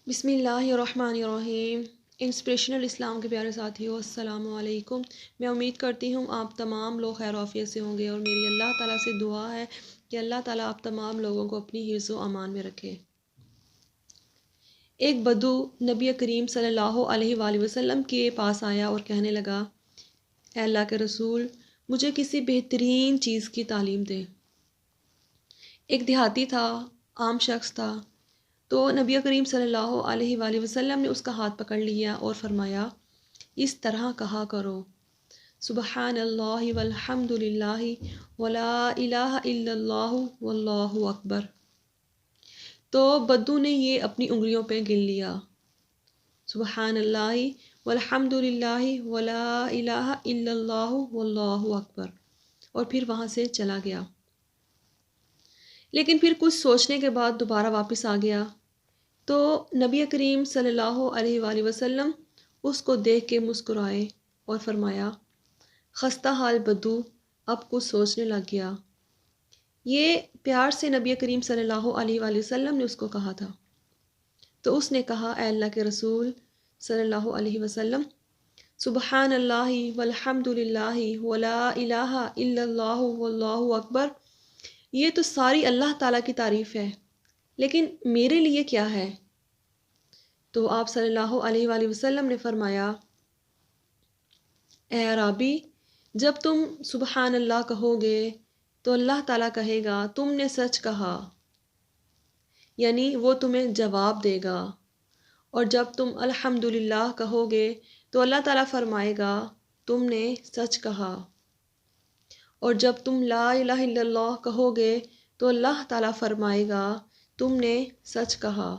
بسم اللہ الرحمن الرحیم۔ انسپریشنل اسلام کے پیارے ساتھیوں، السلام علیکم۔ میں امید کرتی ہوں آپ تمام لوگ خیر و عافیت سے ہوں گے، اور میری اللہ تعالیٰ سے دعا ہے کہ اللہ تعالیٰ آپ تمام لوگوں کو اپنی حفظ و امان میں رکھے۔ ایک بدو نبی کریم صلی اللہ علیہ وآلہ وسلم کے پاس آیا اور کہنے لگا، اے اللہ کے رسول، مجھے کسی بہترین چیز کی تعلیم دے۔ ایک دیہاتی تھا، عام شخص تھا، تو نبی کریم صلی اللہ علیہ وآلہ وسلم نے اس کا ہاتھ پکڑ لیا اور فرمایا، اس طرح کہا کرو، سبحان اللہ والحمد للہ ولا الہ الا اللہ واللہ اکبر۔ تو بدو نے یہ اپنی انگلیوں پہ گن لیا، سبحان اللہ والحمد للہ ولا الہ الا اللہ واللہ اکبر، اور پھر وہاں سے چلا گیا۔ لیکن پھر کچھ سوچنے کے بعد دوبارہ واپس آ گیا، تو نبی کریم صلی اللہ علیہ وآلہ وسلم اس کو دیکھ کے مسکرائے اور فرمایا، خستہ حال بدو، اب کچھ سوچنے لگ گیا۔ یہ پیار سے نبی کریم صلی اللہ علیہ وآلہ وسلم نے اس کو کہا تھا۔ تو اس نے کہا، اے اللہ کے رسول صلی اللہ علیہ وسلم، سبحان اللہ والحمد للہ ولا الہ الا اللہ واللہ اکبر، یہ تو ساری اللہ تعالیٰ کی تعریف ہے، لیکن میرے لیے کیا ہے؟ تو آپ صلی اللہ علیہ وآلہ وسلم نے فرمایا، اے عرابی، جب تم سبحان اللہ کہو گے تو اللہ تعالیٰ کہے گا تم نے سچ کہا، یعنی وہ تمہیں جواب دے گا۔ اور جب تم الحمدللہ کہو گے تو اللہ تعالیٰ فرمائے گا تم نے سچ کہا۔ اور جب تم لا الہ الا اللہ کہو گے تو اللہ تعالیٰ فرمائے گا تم نے سچ کہا۔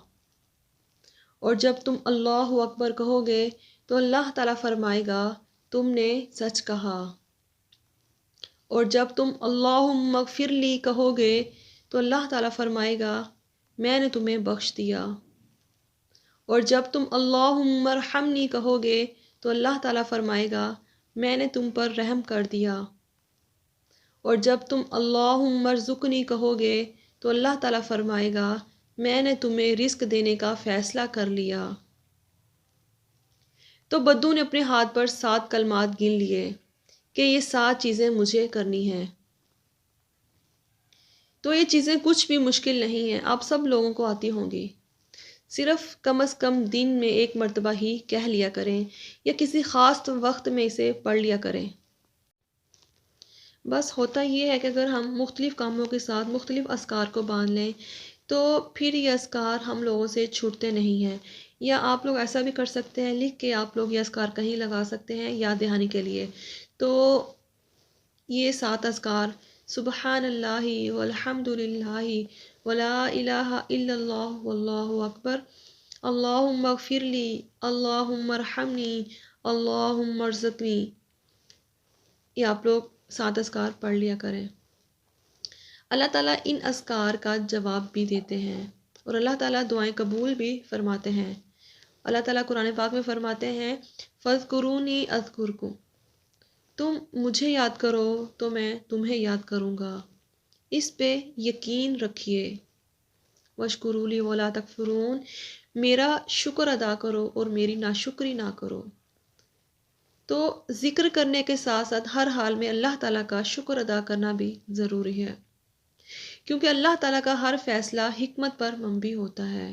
اور جب تم اللہ اکبر کہو گے تو اللہ تعالیٰ فرمائے گا تم نے سچ کہا۔ اور جب تم اللہم اغفر لی کہو گے تو اللہ تعالیٰ فرمائے گا میں نے تمہیں بخش دیا۔ اور جب تم اللہم ارحمنی کہو گے تو اللہ تعالیٰ فرمائے گا میں نے تم پر رحم کر دیا۔ اور جب تم اللہم ارزقنی کہو گے تو اللہ تعالیٰ فرمائے گا میں نے تمہیں رزق دینے کا فیصلہ کر لیا۔ تو بدو نے اپنے ہاتھ پر 7 کلمات گن لیے کہ یہ 7 چیزیں مجھے کرنی ہیں۔ تو یہ چیزیں کچھ بھی مشکل نہیں ہیں، آپ سب لوگوں کو آتی ہوں گی، صرف کم از کم دن میں ایک مرتبہ ہی کہہ لیا کریں یا کسی خاص وقت میں اسے پڑھ لیا کریں۔ بس ہوتا یہ ہے کہ اگر ہم مختلف کاموں کے ساتھ مختلف اذکار کو باندھ لیں تو پھر یہ اذکار ہم لوگوں سے چھوٹتے نہیں ہیں۔ یا آپ لوگ ایسا بھی کر سکتے ہیں، لکھ کے آپ لوگ یہ اذکار کہیں لگا سکتے ہیں یاد دہانی کے لیے۔ تو یہ 7 اذکار، سبحان اللہ والحمد للہ ولا الہ الا اللہ واللہ اکبر، اللہم اغفر لی، اللہم ارحمنی، اللہم ارزقنی، یہ آپ لوگ 7 اذکار پڑھ لیا کریں۔ اللہ تعالیٰ ان اذکار کا جواب بھی دیتے ہیں، اور اللہ تعالیٰ دعائیں قبول بھی فرماتے ہیں۔ اللہ تعالیٰ قرآن پاک میں فرماتے ہیں، فاذکرونی اذکرکم، تم مجھے یاد کرو تو میں تمہیں یاد کروں گا، اس پہ یقین رکھیے۔ واشکروا لی ولا تکفرون، میرا شکر ادا کرو اور میری ناشکری نہ کرو۔ تو ذکر کرنے کے ساتھ ساتھ ہر حال میں اللہ تعالیٰ کا شکر ادا کرنا بھی ضروری ہے، کیونکہ اللہ تعالیٰ کا ہر فیصلہ حکمت پر مبنی ہوتا ہے۔